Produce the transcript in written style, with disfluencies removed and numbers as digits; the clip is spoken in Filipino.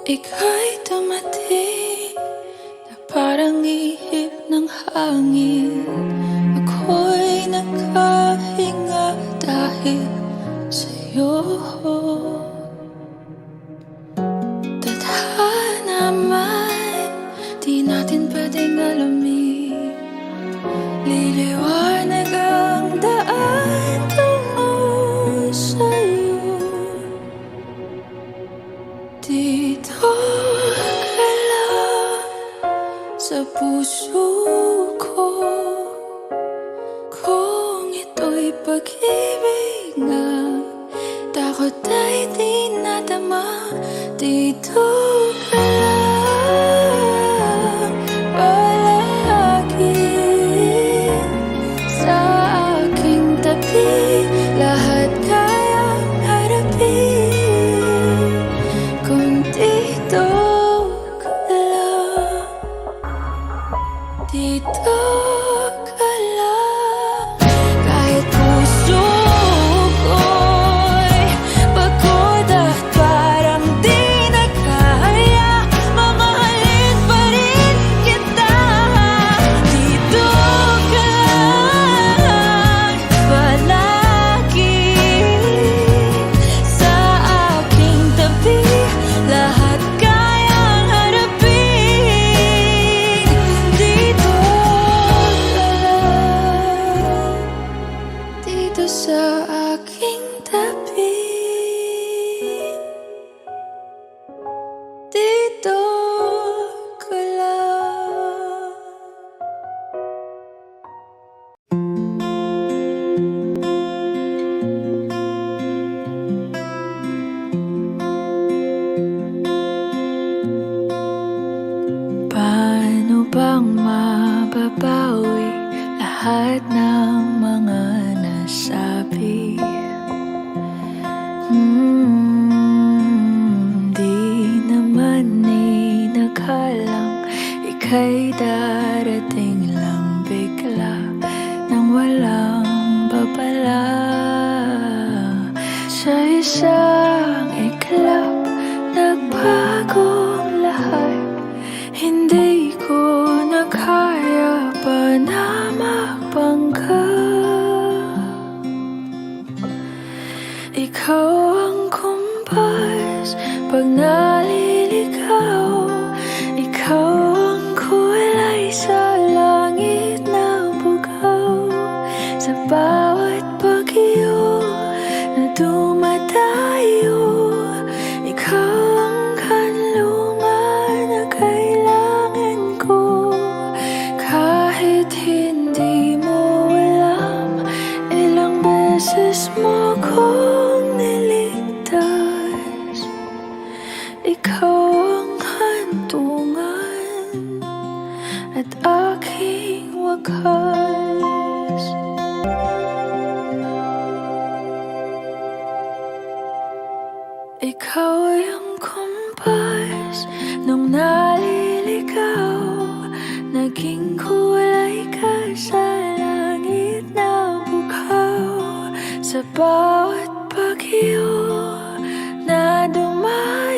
Ika'y dumating na parang ihip ng hangin. Ako'y nakahinga dahil sa'yo. Tadhana man, di natin pwedeng alamin. Liliwanag ang daan tungo sa'yo. Dito ka lang sa puso ko. Kung ito'y pag-ibig nga, takot ay di nadama. Dito ka lang palagi sa aking tabi. Lahat kayang harapin kung dito ka lang. Dito ka lang. Kahit puso ko'y pagod at parang di na kaya, mamahalin pa rin kita. Dito ka lang palagi sa aking tabi. Lahat kayang harapin. Dito ka lang. Dito sa aking tabi. Dito ka lang. Paano bang mababawi lahat ng mga nasabi? Di naman inakalang ika'y darating lang bigla nang walang babala. Sa isang iglap, nagbagong lahat. Hindi ko na kaya pa na magpangga. Ikaw ang kumpas pag naliligaw. Ikaw ang kulay sa langit na bugaw. Sa bawat bagyo na dumadayo, ikaw ang kanlungan na kailangan ko. Kahit hindi mo alam, ilang beses mo kong niligtas. Ikaw ang hantungan at aking wakas. Ikaw yung kumpas nung naliligaw. Naging kulay ka sa langit na bukaw. Sa bawat bagyo na dumayo,